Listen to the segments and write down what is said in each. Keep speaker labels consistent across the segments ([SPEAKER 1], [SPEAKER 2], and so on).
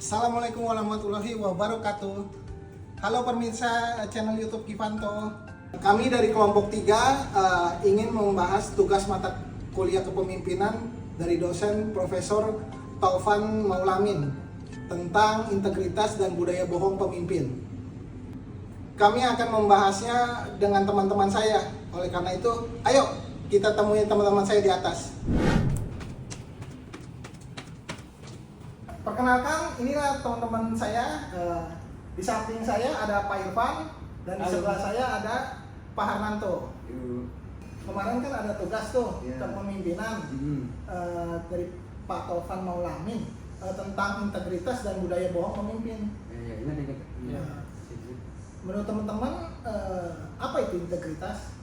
[SPEAKER 1] Assalamualaikum warahmatullahi wabarakatuh. Halo pemirsa channel YouTube Givanto. Kami dari kelompok 3 ingin membahas tugas mata kuliah kepemimpinan dari dosen Profesor Taufan Maulamin tentang integritas dan budaya bohong pemimpin. Kami akan membahasnya dengan teman-teman saya. Oleh karena itu, ayo kita temui teman-teman saya di atas. Perkenalkan, inilah teman-teman saya. Di samping saya ada Pak Irfan dan di sebelah saya ada Pak Harnanto. Kemarin kan ada tugas tuh kepemimpinan dari Pak Taufan Maulamin tentang integritas dan budaya bohong pemimpin. Menurut teman-teman apa itu integritas?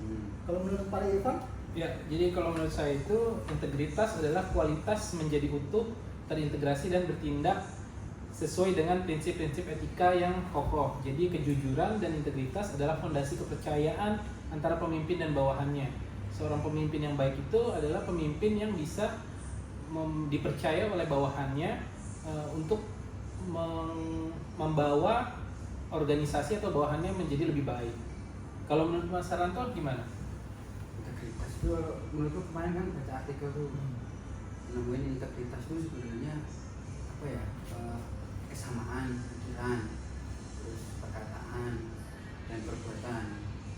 [SPEAKER 1] Kalau menurut Pak Irfan?
[SPEAKER 2] Ya, jadi kalau menurut saya itu integritas adalah kualitas menjadi utuh, terintegrasi dan bertindak sesuai dengan prinsip-prinsip etika yang kokoh. Jadi kejujuran dan integritas adalah fondasi kepercayaan antara pemimpin dan bawahannya. Seorang pemimpin yang baik itu adalah pemimpin yang bisa dipercaya oleh bawahannya untuk membawa organisasi atau bawahannya menjadi lebih baik. Kalau menurut Mas Saranto gimana?
[SPEAKER 3] Integritas itu menurutku kemarin kan baca artikel tuh nemuin integritas itu sebenarnya apa ya, kesamaan pikiran, terus perkataan dan perbuatan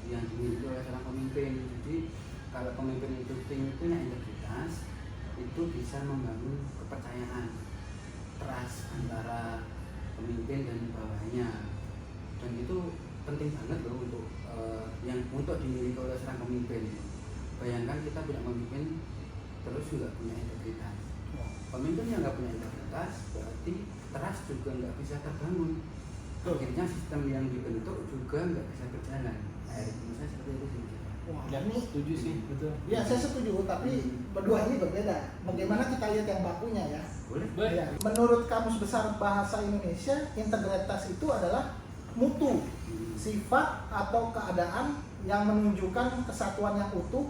[SPEAKER 3] yang dimiliki oleh seorang pemimpin. Jadi kalau pemimpin itu punya integritas, itu bisa membangun kepercayaan, trust antara pemimpin dan bawahnya, dan itu penting banget loh untuk dimiliki oleh seorang pemimpin. Bayangkan kita tidak memimpin terus juga punya integritas. Pemimpin yang nggak punya integritas berarti trust juga nggak bisa terbangun. Akhirnya sistem yang dibentuk juga nggak bisa berjalan. Menurut saya seperti itu sih.
[SPEAKER 1] Wah,
[SPEAKER 2] Ya,
[SPEAKER 1] ini
[SPEAKER 2] setuju sih, betul.
[SPEAKER 1] ya saya setuju, tapi berdua ini berbeda. Bagaimana kita lihat yang bakunya ya?
[SPEAKER 3] Boleh?
[SPEAKER 1] Ya. Menurut Kamus Besar Bahasa Indonesia, integritas itu adalah mutu, sifat atau keadaan yang menunjukkan kesatuan yang utuh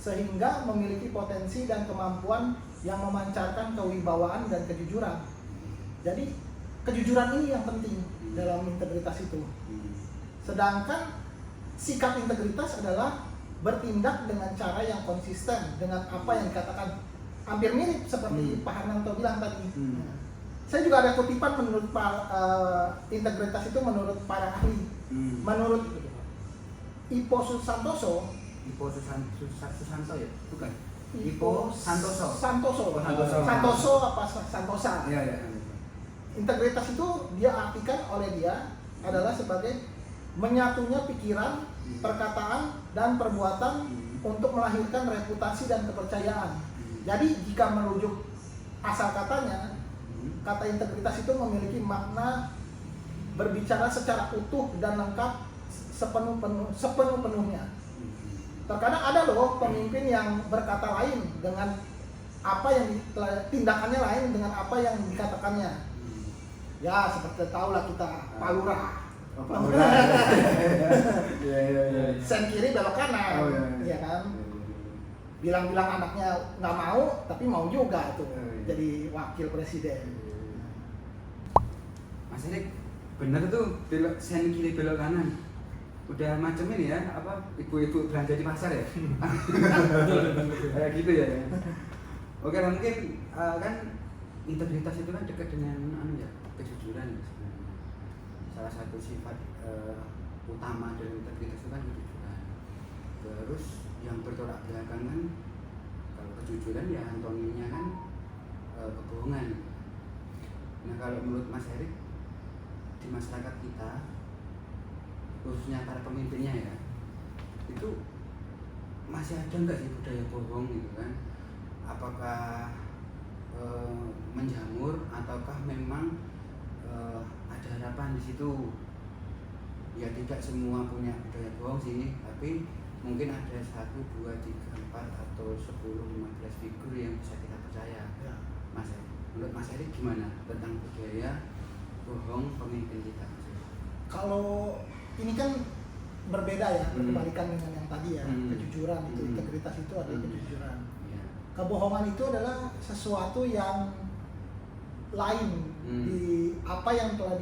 [SPEAKER 1] sehingga memiliki potensi dan kemampuan yang memancarkan kewibawaan dan kejujuran. Jadi kejujuran ini yang penting dalam integritas itu. Sedangkan sikap integritas adalah bertindak dengan cara yang konsisten dengan apa yang dikatakan, hampir mirip seperti Pak Harnanto bilang tadi. Nah, saya juga ada kutipan menurut integritas itu menurut para ahli. Menurut Ipo Susantoso
[SPEAKER 3] ya? Bukan?
[SPEAKER 1] Ipo
[SPEAKER 3] Santoso.
[SPEAKER 1] Santoso apa Santosa?
[SPEAKER 3] Iya.
[SPEAKER 1] Integritas itu dia artikan oleh dia adalah sebagai menyatunya pikiran, perkataan, dan perbuatan untuk melahirkan reputasi dan kepercayaan. Jadi jika merujuk asal katanya, kata integritas itu memiliki makna berbicara secara utuh dan lengkap sepenuh-penuhnya. Terkadang ada loh pemimpin yang berkata lain dengan apa yang tindakannya lain dengan apa yang dikatakannya. Ya seperti tahulah kita Pak Lurah. Sen kiri belok kanan, ya kan? Bilang-bilang anaknya nggak mau, tapi mau juga tuh jadi wakil presiden.
[SPEAKER 3] Mas Erik, bener tuh belok sen kiri belok kanan. Udah macam ini ya, apa ibu-ibu belanja di pasar ya? Kayak gitu ya. Oke, nah mungkin kan integritas itu kan dekat dengan kejujuran sebenarnya. Salah satu sifat utama dari integritas itu kan kejujuran. Terus yang bertolak belakang kan, kalau kejujuran ya antoninya kan kebohongan. Nah kalau menurut Mas Erik, di masyarakat kita khususnya para pemimpinnya ya, itu masih ada nggak sih budaya bohong gitu kan? Apakah menjamur ataukah memang ada harapan di situ? Ya tidak semua punya budaya bohong sini, tapi mungkin ada 1, 2, 3, 4 atau 10, 15 figur yang bisa kita percaya.
[SPEAKER 1] Ya.
[SPEAKER 3] Menurut Mas Erik gimana tentang budaya bohong pemimpin kita?
[SPEAKER 1] Kalau ini kan berbeda ya, berbalikan dengan yang tadi ya, kejujuran itu, integritas itu adalah kejujuran. Kebohongan itu adalah sesuatu yang lain di apa yang telah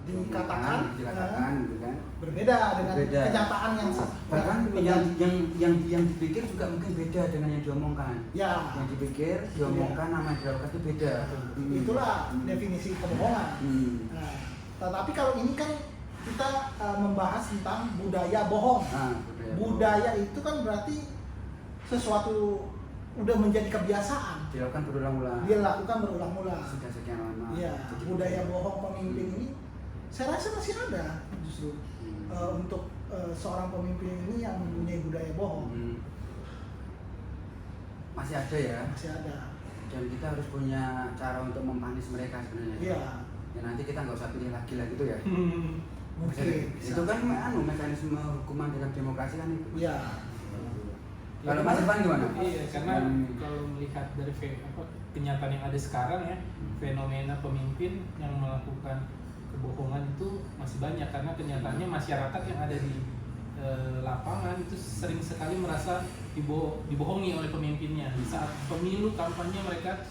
[SPEAKER 1] dikatakan
[SPEAKER 3] gitu kan.
[SPEAKER 1] berbeda dengan kenyataan yang
[SPEAKER 3] bahkan yang dipikir juga mungkin beda dengan yang diomongkan.
[SPEAKER 1] Ya,
[SPEAKER 3] Yang dipikir, diomongkan, nama yang dilakukan itu beda.
[SPEAKER 1] itulah definisi kebohongan. Nah, tetapi kalau ini kan kita membahas tentang budaya bohong. Budaya itu kan berarti sesuatu udah menjadi kebiasaan.
[SPEAKER 3] Dilakukan berulang-ulang.
[SPEAKER 1] Sudah
[SPEAKER 3] sekian lama.
[SPEAKER 1] Iya, budaya bohong pemimpin ini saya rasa masih ada justru untuk seorang pemimpin ini yang mempunyai budaya bohong.
[SPEAKER 3] Masih ada ya.
[SPEAKER 1] Masih ada.
[SPEAKER 3] Dan kita harus punya cara untuk memanis mereka sebenarnya.
[SPEAKER 1] Iya.
[SPEAKER 3] Ya nanti kita nggak usah pilih lagi lah gitu ya.
[SPEAKER 1] Mungkin.
[SPEAKER 3] Itu kan mekanisme hukuman dalam demokrasi kan itu.
[SPEAKER 1] Iya.
[SPEAKER 3] Kalau Mas Irfan gimana?
[SPEAKER 2] Iya, karena kalau melihat dari kenyataan yang ada sekarang ya, fenomena pemimpin yang melakukan kebohongan itu masih banyak karena kenyataannya masyarakat yang ada di lapangan itu sering sekali merasa dibohongi oleh pemimpinnya. Saat pemilu kampanye mereka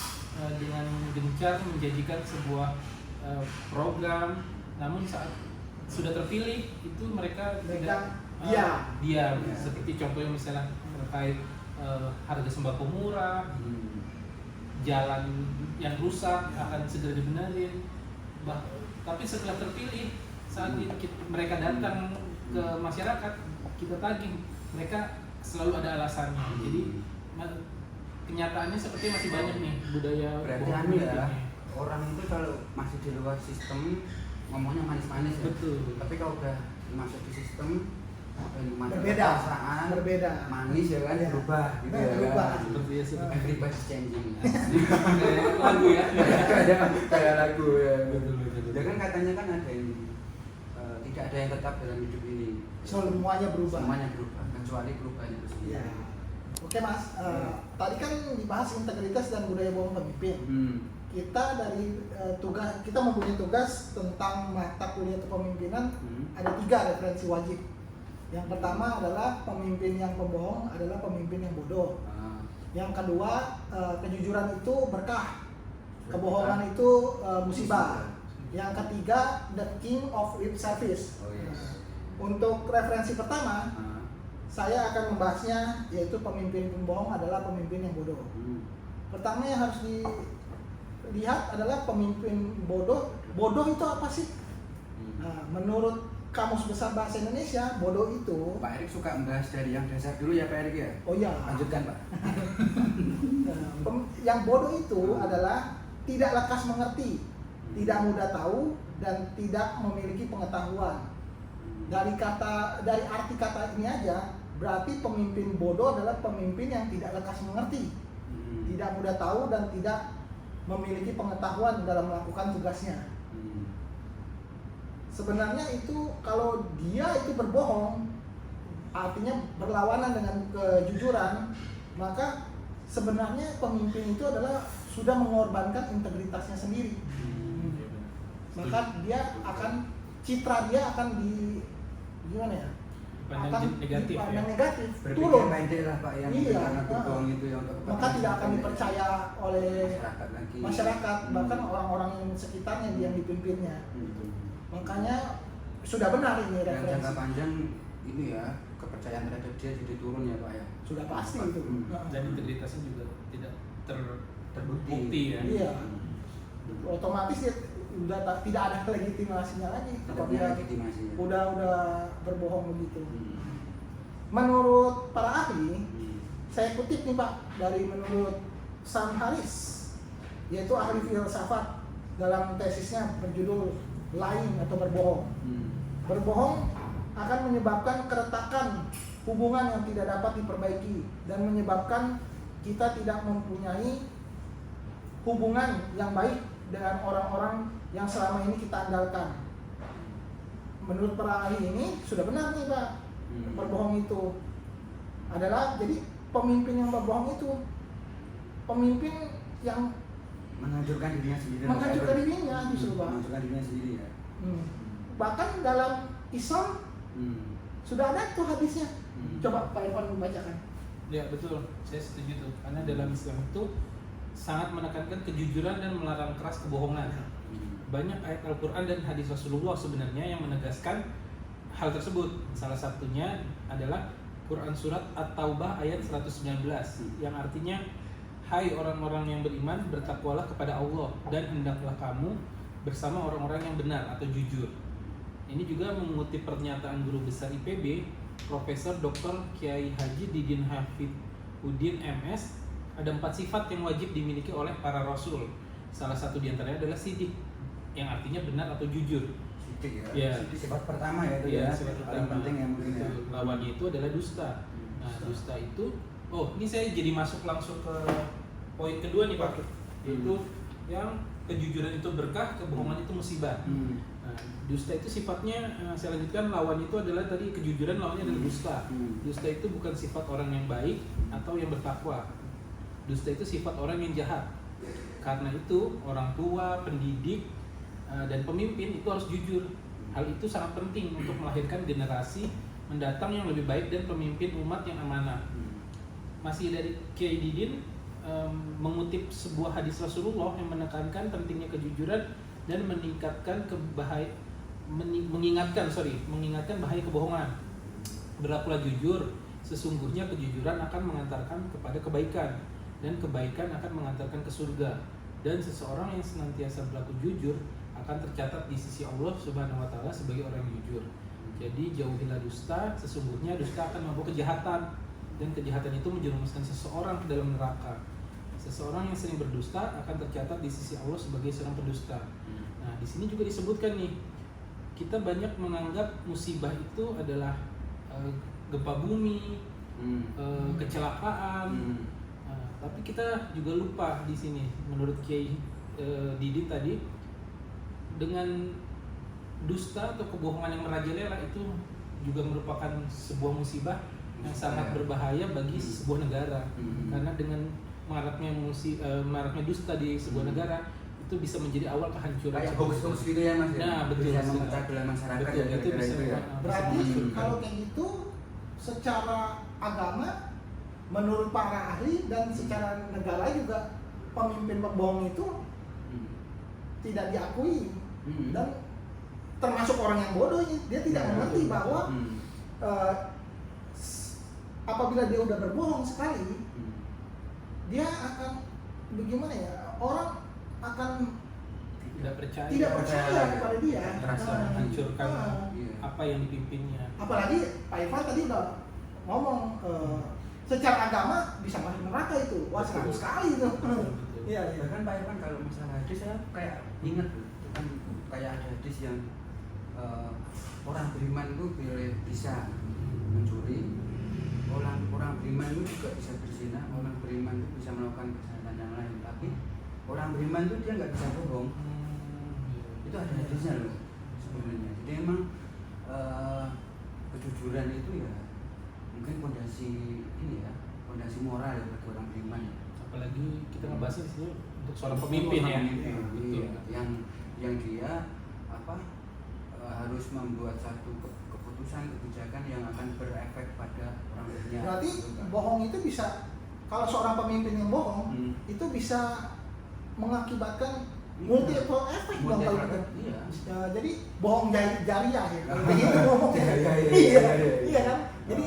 [SPEAKER 2] dengan gencar menjanjikan sebuah program, namun saat sudah terpilih itu mereka tidak diam. Seperti contohnya misalnya terkait harga sembako murah, jalan yang rusak akan segera dibenerin. Tapi setelah terpilih, saat mereka datang ke masyarakat, kita tagih, mereka selalu ada alasannya. Jadi kenyataannya seperti masih banyak nih budaya
[SPEAKER 3] bohong ya. Orang itu kalau masih di luar sistem ngomongnya manis-manis ya.
[SPEAKER 2] Betul.
[SPEAKER 3] Tapi kalau udah masuk di sistem
[SPEAKER 1] berbeda,
[SPEAKER 3] manis ya kan, berubah gitu ya.
[SPEAKER 1] Berubah.
[SPEAKER 3] Everybody's changing.
[SPEAKER 2] Lagu ya.
[SPEAKER 3] Kayak lagu ya.
[SPEAKER 2] Betul.
[SPEAKER 3] Ya kan katanya kan ada ini tidak ada yang tetap dalam hidup ini.
[SPEAKER 1] Semuanya berubah.
[SPEAKER 3] Kecuali perubahan itu sendiri.
[SPEAKER 1] Ya. Oke Mas, tadi kan dibahas integritas dan budaya bohong pemimpin. Kita dari tugas kita mempunyai tugas tentang mata kuliah kepemimpinan. Ada 3 referensi wajib. Yang pertama adalah pemimpin yang pembohong adalah pemimpin yang bodoh. Yang kedua, kejujuran itu berkah, kebohongan itu musibah. Yang ketiga, the king of lip service. Untuk referensi pertama, saya akan membahasnya yaitu pemimpin pembohong adalah pemimpin yang bodoh. Pertama yang harus dilihat adalah pemimpin bodoh. Bodoh itu apa sih? Nah, menurut Kamus Besar Bahasa Indonesia, bodoh itu.
[SPEAKER 3] Pak Erik suka membahas dari yang dasar dulu ya Pak Erik ya?
[SPEAKER 1] Oh iya.
[SPEAKER 3] Lanjutkan Pak.
[SPEAKER 1] Yang bodoh itu adalah tidak lekas mengerti, tidak mudah tahu, dan tidak memiliki pengetahuan. Dari arti kata ini aja, berarti pemimpin bodoh adalah pemimpin yang tidak lekas mengerti, tidak mudah tahu, dan tidak memiliki pengetahuan dalam melakukan tugasnya. Sebenarnya itu kalau dia itu berbohong, artinya berlawanan dengan kejujuran, maka sebenarnya pemimpin itu adalah sudah mengorbankan integritasnya sendiri. Maka citra dia akan
[SPEAKER 2] negatif.
[SPEAKER 1] Turun.
[SPEAKER 3] Pendek lah Pak yang karena berbohong itu yang
[SPEAKER 1] maka tidak akan dipercaya oleh
[SPEAKER 3] masyarakat,
[SPEAKER 1] masyarakat, bahkan orang-orang yang sekitarnya yang dipimpinnya. Makanya sudah benar ini
[SPEAKER 3] dan
[SPEAKER 1] referensi.
[SPEAKER 3] jangka panjang ini ya kepercayaan terhadap dia jadi turun ya Pak ya.
[SPEAKER 1] Sudah pasti itu.
[SPEAKER 2] Dan integritasnya juga tidak terbukti ya.
[SPEAKER 1] Iya. Otomatis dia tidak ada legitimasinya lagi kalau dia udah berbohong begitu. Menurut para ahli, saya kutip nih Pak dari menurut Sam Harris, yaitu ahli filsafat, dalam tesisnya berjudul Lying atau berbohong. Berbohong akan menyebabkan keretakan hubungan yang tidak dapat diperbaiki dan menyebabkan kita tidak mempunyai hubungan yang baik dengan orang-orang yang selama ini kita andalkan. Menurut para ahli ini sudah benar nih Pak, berbohong itu adalah, jadi pemimpin yang berbohong itu pemimpin yang
[SPEAKER 3] menghancurkan dirinya sendiri.
[SPEAKER 1] Justru Pak.
[SPEAKER 3] Menghancurkan dirinya sendiri ya.
[SPEAKER 1] Bahkan dalam Islam sudah ada tuh hadisnya. Coba Pak Irfan membacakan.
[SPEAKER 2] Ya betul, saya setuju tuh. Karena dalam Islam itu sangat menekankan kejujuran dan melarang keras kebohongan. Banyak ayat Al-Quran dan hadis Rasulullah sebenarnya yang menegaskan hal tersebut. Salah satunya adalah Quran Surat At-Taubah ayat 119 yang artinya, hai orang-orang yang beriman, bertakwalah kepada Allah dan hendaklah kamu bersama orang-orang yang benar atau jujur. Ini juga mengutip pernyataan guru besar IPB, Profesor Dr. Kiai Haji Didin Hafidhuddin MS. Ada 4 sifat yang wajib dimiliki oleh para rasul. Salah satu diantaranya adalah sidik, yang artinya benar atau jujur.
[SPEAKER 3] Sidik ya.
[SPEAKER 2] Ya.
[SPEAKER 3] Sifat pertama ya itu ya.
[SPEAKER 2] Sifat
[SPEAKER 3] Paling
[SPEAKER 2] pertama.
[SPEAKER 3] penting yang mungkin ya.
[SPEAKER 2] Lawannya itu adalah dusta. Nah, dusta itu, ini saya jadi masuk langsung ke poin kedua nih Pak. Yaitu yang kejujuran itu berkah, kebohongan itu musibah. Nah, dusta itu sifatnya, saya lanjutkan, lawan itu adalah tadi kejujuran, lawannya adalah dusta. Dusta itu bukan sifat orang yang baik atau yang bertakwa. Dusta itu sifat orang yang jahat. Karena itu orang tua, pendidik, dan pemimpin itu harus jujur. Hal itu sangat penting untuk melahirkan generasi mendatang yang lebih baik dan pemimpin umat yang amanah. Masih dari Kiai Didin, mengutip sebuah hadis Rasulullah yang menekankan pentingnya kejujuran dan mengingatkan bahaya kebohongan. Berlakulah jujur, sesungguhnya kejujuran akan mengantarkan kepada kebaikan dan kebaikan akan mengantarkan ke surga, dan seseorang yang senantiasa berlaku jujur akan tercatat di sisi Allah Subhanahu wa taala sebagai orang yang jujur. Jadi jauhilah dusta, sesungguhnya dusta akan membawa kejahatan, dan kejahatan itu menjerumuskan seseorang ke dalam neraka. Seseorang yang sering berdusta akan tercatat di sisi Allah sebagai seorang pendusta. Nah, di sini juga disebutkan nih, kita banyak menganggap musibah itu adalah gempa bumi, kecelakaan. Tapi kita juga lupa di sini, menurut Kiai Didin tadi, dengan dusta atau kebohongan yang merajalela itu juga merupakan sebuah musibah yang sangat berbahaya bagi sebuah negara. Karena dengan maraknya dusta di sebuah negara itu bisa menjadi awal kehancuran.
[SPEAKER 3] Kayak hoax gitu ya Mas.
[SPEAKER 2] Nah, betul.
[SPEAKER 3] Bisa memecah belah masyarakat.
[SPEAKER 2] Betul, itu bisa
[SPEAKER 3] ya.
[SPEAKER 1] Berarti kalau kayak gitu, secara agama menurut para ahli dan secara negara juga, pemimpin pembohong itu tidak diakui, dan termasuk orang yang bodoh, dia tidak mengerti bahwa apabila dia udah berbohong sekali, dia akan bagaimana ya, orang akan
[SPEAKER 2] tidak percaya
[SPEAKER 1] kepada dia,
[SPEAKER 2] terasa menghancurkan
[SPEAKER 3] Iya.
[SPEAKER 2] apa yang dipimpinnya.
[SPEAKER 1] apalagi Pak Irfan tadi udah ngomong, secara agama bisa masuk neraka itu, wah seram sekali itu. Iya, iya.
[SPEAKER 3] Bahkan Pak Irfan kalau masalah hadis saya kayak ingat tuh, kan kayak ada hadis yang orang beriman itu bisa mencuri, orang beriman itu juga bisa berzina, orang beriman itu bisa melakukan kejahatan yang lain, tapi orang beriman itu dia nggak bisa bohong. Itu ada hadisnya loh sebenarnya. Jadi emang kejujuran itu ya mungkin fondasi ini ya, fondasi moral ya bagi orang beriman ya.
[SPEAKER 2] Apalagi kita ngebahasnya di sini untuk seorang pemimpin ya.
[SPEAKER 3] Iya, yang dia harus membuat satu keputusan kebijakan yang akan berefek pada orang lainnya.
[SPEAKER 1] Berarti bohong itu bisa, kalau seorang pemimpin yang bohong itu bisa mengakibatkan multiple efek dong kalau gitu.
[SPEAKER 3] Iya.
[SPEAKER 1] Jadi bohong jariah ya. Begitu ngomongnya. Iya kan? Jadi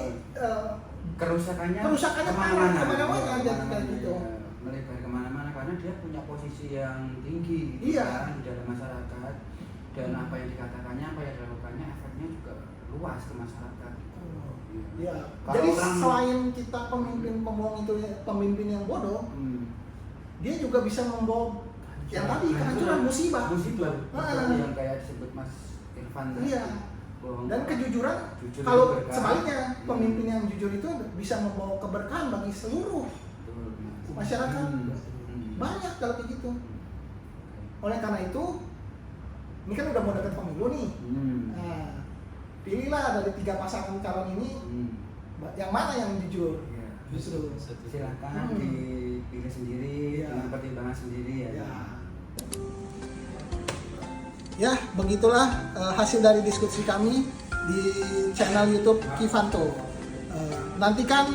[SPEAKER 3] kerusakannya
[SPEAKER 1] kemana-mana jadi kayak gitu.
[SPEAKER 3] Melebar kemana-mana karena dia punya posisi yang tinggi
[SPEAKER 1] Iya.
[SPEAKER 3] kan, di dalam masyarakat, dan apa yang dikatakannya, apa yang dilakukannya, efeknya juga luas ke masyarakat.
[SPEAKER 1] Iya.
[SPEAKER 3] Kalau
[SPEAKER 1] Jadi
[SPEAKER 3] orang-
[SPEAKER 1] selain kita pemimpin pembohong itu pemimpin yang bodoh, dia juga bisa membawa yang tadi kehancuran, musibah.
[SPEAKER 3] Yang kayak disebut Mas Irfan tadi.
[SPEAKER 1] Iya.
[SPEAKER 3] Bohong.
[SPEAKER 1] Dan kejujuran,
[SPEAKER 3] Jujur
[SPEAKER 1] kalau
[SPEAKER 3] itu berkah.
[SPEAKER 1] sebaliknya pemimpin yang jujur itu bisa membawa keberkahan bagi seluruh
[SPEAKER 3] Betul, Mas.
[SPEAKER 1] masyarakat. Banyak kalau kayak gitu. Oleh karena itu, ini kan udah mau dekat pemilu nih. Nah, pilihlah dari 3 pasangan calon ini, yang mana yang jujur.
[SPEAKER 3] Iya.
[SPEAKER 1] Justru.
[SPEAKER 3] Silakan dipilih sendiri
[SPEAKER 1] Iya.
[SPEAKER 3] dengan pertimbangan sendiri ya.
[SPEAKER 1] Ya, begitulah hasil dari diskusi kami di channel YouTube Kivanto. Nantikan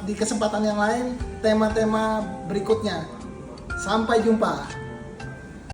[SPEAKER 1] di kesempatan yang lain tema-tema berikutnya. Sampai jumpa.